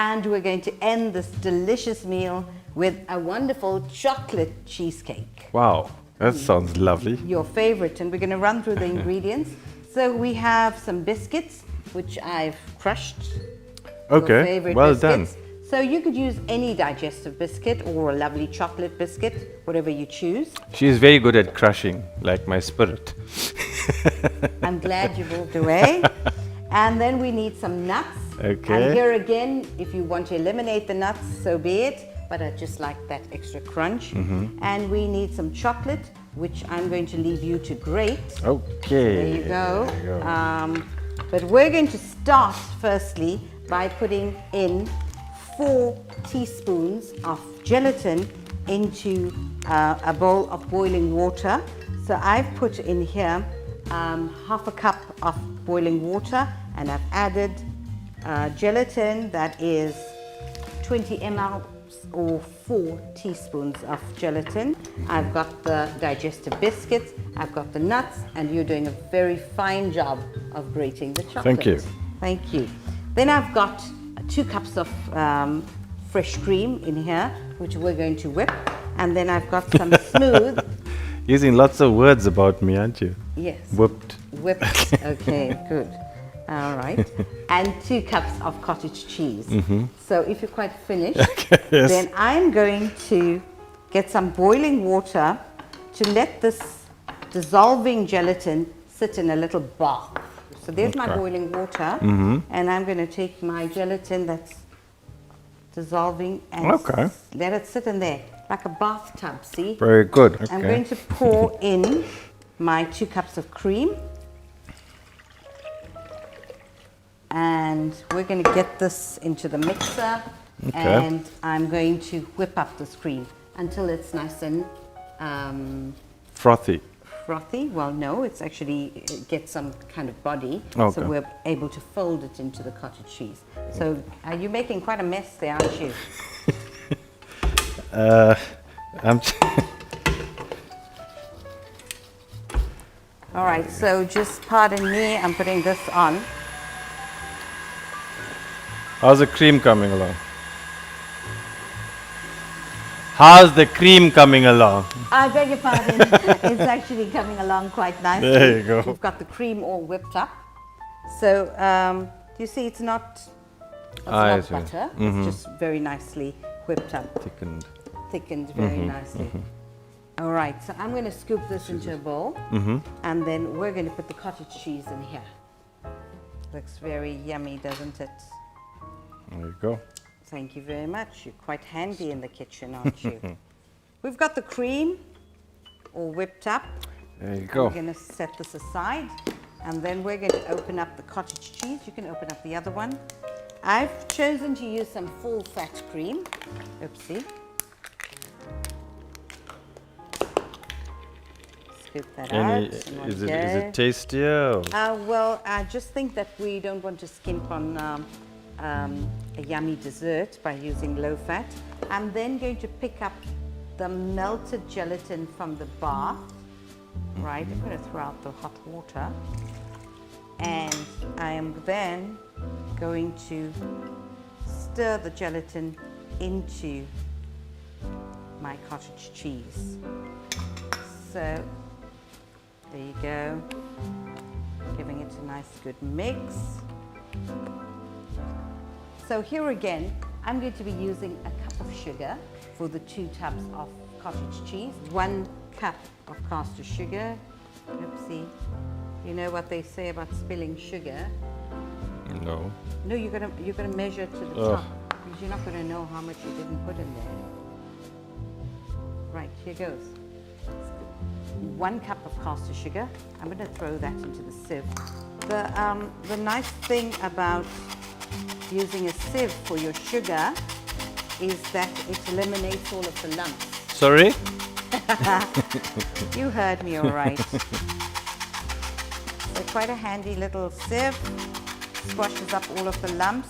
And we're going to end this delicious meal with a wonderful chocolate cheesecake. Wow, that sounds lovely. Your favorite, and we're going to run through the ingredients. So we have some biscuits, which I've crushed. Your Okay, favorite well biscuits. done. So you could use any digestive biscuit or a lovely chocolate biscuit, whatever you choose. She is very good at crushing, like my spirit. I'm glad you moved away. And then we need some nuts. Okay. And here again, if you want to eliminate the nuts, so be it. But I just like that extra crunch. And we need some chocolate, which I'm going to leave you to grate. Okay. There you go. There you go. But we're going to start firstly by putting in 4 teaspoons of gelatin into a bowl of boiling water. So I've put in here half a cup of boiling water, and I've added gelatin that is 20 ml or 4 teaspoons of gelatin. I've got the digestive biscuits, I've got the nuts, and you're doing a very fine job of grating the chocolate. Thank you. Thank you. Then I've got 2 cups of fresh cream in here, which we're going to whip. And then I've got some smooth. Using lots of words about me, aren't you? Yes. Whipped. Whipped. Okay, good. All right. And 2 cups of cottage cheese. So if you're quite finished, Yes. then I'm going to get some boiling water to let this dissolving gelatin sit in a little bath. So there's my Okay. boiling water, and I'm going to take my gelatin that's dissolving and Okay. let it sit in there like a bathtub, see? Very good. Okay. I'm going to pour in my 2 cups of cream. And we're going to get this into the mixer. Okay. And I'm going to whip up this cream until it's nice and Frothy. frothy. Well, no, it's actually, it gets some kind of body. Okay. So we're able to fold it into the cottage cheese. So you're making quite a mess there, aren't you? I'm All right, so just pardon me, I'm putting this on. How's the cream coming along? How's the cream coming along? I beg your pardon. It's actually coming along quite nicely. There you go. We've got the cream all whipped up. So you see, it's not I see. butter. It's just very nicely whipped up, thickened very nicely. All right, so I'm going to scoop this into a bowl, and then we're going to put the cottage cheese in here. Looks very yummy, doesn't it? There you go. Thank you very much. You're quite handy in the kitchen, aren't you? We've got the cream all whipped up. There you We're go. going to set this aside, and then we're going to open up the cottage cheese. You can open up the other one. I've chosen to use some full fat cream. Oopsie. Scoop that out. in one Is go. it tastier? Or? Well, I just think that we don't want to skimp on a yummy dessert by using low fat. I'm then going to pick up the melted gelatin from the bath. Right, I'm going to throw out the hot water. And I am then going to stir the gelatin into my cottage cheese. So there you go, giving it a nice good mix. So here again, I'm going to be using a cup of sugar for the 2 tubs of cottage cheese, 1 cup of caster sugar. Oopsie. You know what they say about spilling sugar? No. No, you're gonna measure to the Ugh. top, because you're not gonna know how much you didn't put in there. Right, here goes. 1 cup of caster sugar. I'm gonna throw that into the sieve. The nice thing about using a sieve for your sugar is that it eliminates all of the lumps. Sorry? You heard me all right. So quite a handy little sieve. Squashes up all of the lumps.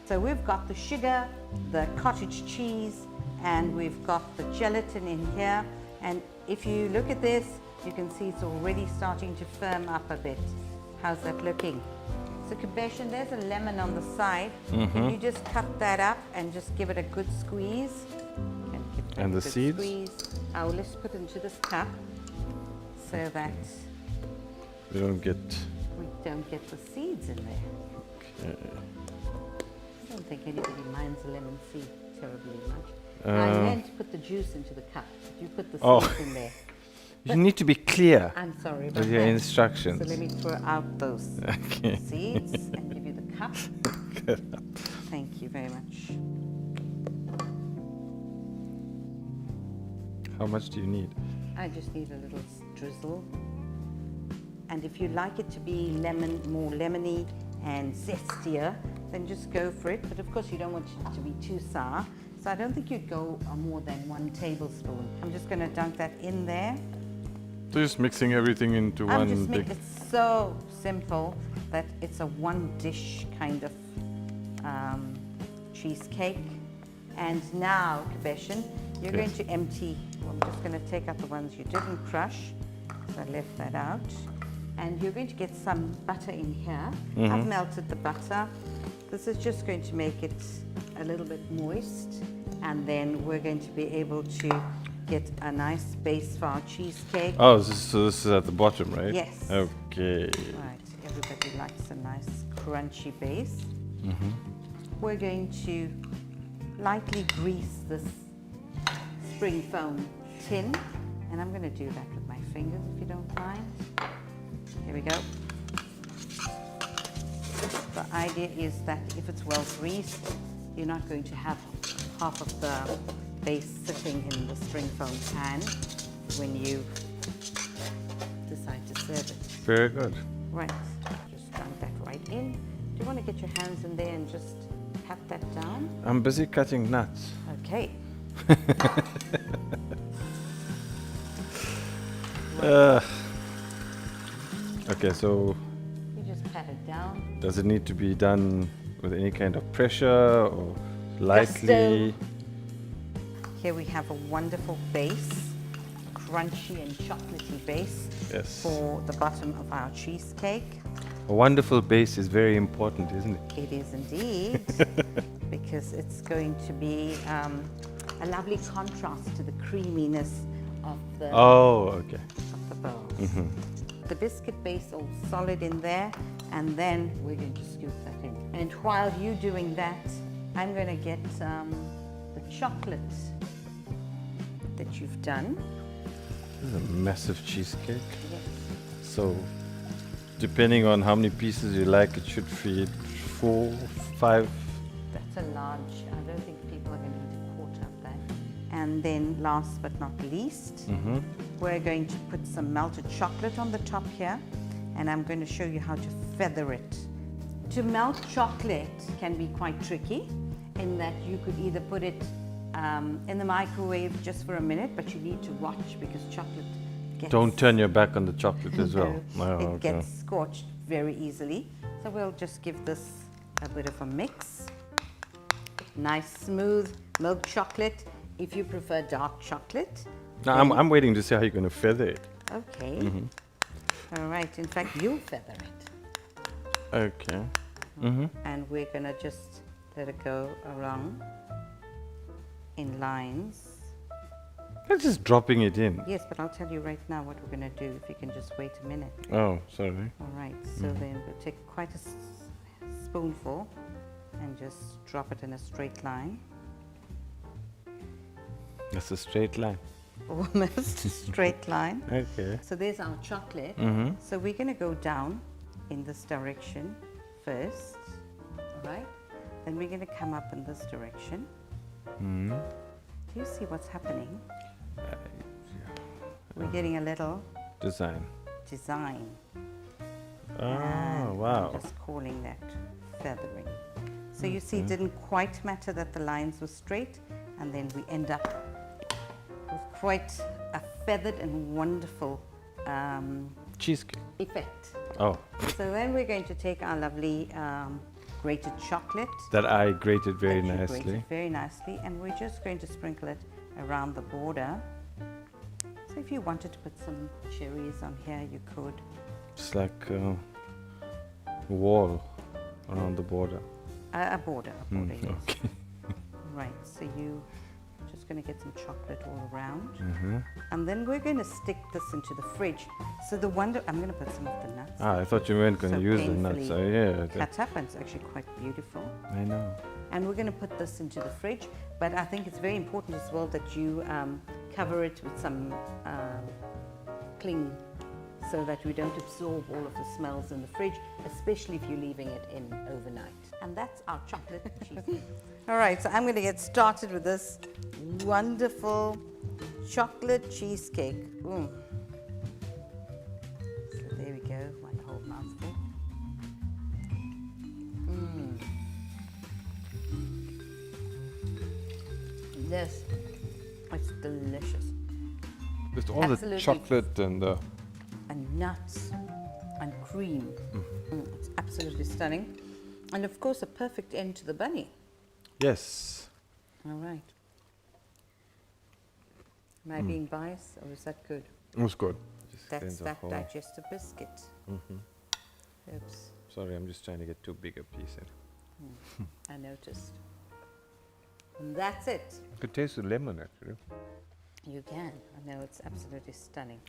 So we've got the sugar, the cottage cheese, and we've got the gelatin in here. And if you look at this, you can see it's already starting to firm up a bit. How's that looking? So Kabeshan, there's a lemon on the side. You just cut that up and just give it a good squeeze. Give it a And the good seeds? Squeeze. Let's put into this cup so that We don't get. we don't get the seeds in there. Okay. I don't think anybody minds a lemon seed terribly much. I Uh, meant to put the juice into the cup. But you put the Oh. seeds in there. You need to be clear I'm sorry about with your that. instructions. So let me throw out those Okay. seeds and give you the cup. Thank you very much. How much do you need? I just need a little drizzle. And if you like it to be more lemony and zestier, then just go for it. But of course you don't want it to be too sour. So I don't think you'd go more than 1 tablespoon. I'm just going to dunk that in there. So just mixing everything into one big. It's so simple that it's a one dish kind of cheesecake. And now, Kabeshan, you're going Yes. to empty. Well, I'm just going to take out the ones you didn't crush. So I left that out. And you're going to get some butter in here. I've melted the butter. This is just going to make it a little bit moist. And then we're going to be able to get a nice base for our cheesecake. Oh, so this is at the bottom, right? Yes. Okay. Right, everybody likes a nice crunchy base. We're going to lightly grease this spring foam tin, and I'm going to do that with my fingers if you don't mind. Here we go. The idea is that if it's well greased, you're not going to have half of the base sitting in the spring foam pan when you decide to serve it. Very good. Right, just dunk that right in. Do you want to get your hands in there and just pat that down? I'm busy cutting nuts. Okay. Okay, so You just pat it down. does it need to be done with any kind of pressure or lightly? Here we have a wonderful base, crunchy and chocolatey base Yes. for the bottom of our cheesecake. A wonderful base is very important, isn't it? It is indeed, because it's going to be a lovely contrast to the creaminess of the Oh, okay. of the bowls. The biscuit base all solid in there, and then we're going to scoop that in. And while you're doing that, I'm going to get the chocolate that you've done. This is a massive cheesecake. Yes. So, depending on how many pieces you like, it should feed 4, 5. That's a large. I don't think people are going to eat a quarter of that. And then last but not least, we're going to put some melted chocolate on the top here, and I'm going to show you how to feather it. To melt chocolate can be quite tricky in that you could either put it in the microwave just for a minute, but you need to watch because chocolate gets... Don't turn your back on the chocolate as well. No, Oh, it okay. gets scorched very easily. So we'll just give this a bit of a mix. Nice smooth milk chocolate. If you prefer dark chocolate. Now, I'm waiting to see how you're going to feather it. Okay. All right. In fact, you'll feather it. Okay. And we're going to just let it go along in lines. That's just dropping it in. Yes, but I'll tell you right now what we're going to do if you can just wait a minute. Oh, sorry. All right. So then we'll take quite a spoonful and just drop it in a straight line. That's a straight line. Almost a straight line. Okay. So there's our chocolate. So we're going to go down in this direction first, all right? Then we're going to come up in this direction. Do you see what's happening? We're getting a little Design. design. Oh, And wow. I'm just calling that feathering. So you see, it didn't quite matter that the lines were straight, and then we end up with quite a feathered and wonderful Cheesecake. effect. Oh, So then we're going to take our lovely grated chocolate. that I grated very that you nicely. grated very nicely, and we're just going to sprinkle it around the border. So if you wanted to put some cherries on here, you could. It's like a wall. around the border. A border, yes. Okay. Right, so you just going to get some chocolate all around. Mm-hmm. And then we're going to stick this into the fridge. So the wonder, I'm going to put some of the nuts. I thought you weren't going to So use the nuts. painfully Yeah, cut up, and it's actually quite beautiful. I know. And we're going to put this into the fridge, but I think it's very important as well that you cover it with some cling so that we don't absorb all of the smells in the fridge, especially if you're leaving it in overnight. And that's our chocolate cheesecake. All right, so I'm going to get started with this wonderful chocolate cheesecake. So there we go, one whole mouthful. Yes, it's delicious. Just all Absolutely. the chocolate and the... And nuts and cream. It's absolutely stunning. And of course, a perfect end to the bunny. Yes. All right. Am I being biased, or is that good? It was good. Just That's cleanse off that all- digestive biscuit. Oops, Sorry, I'm just trying to get too big a piece in. I noticed. And that's it. You could taste the lemon actually. You can. I know, it's absolutely stunning.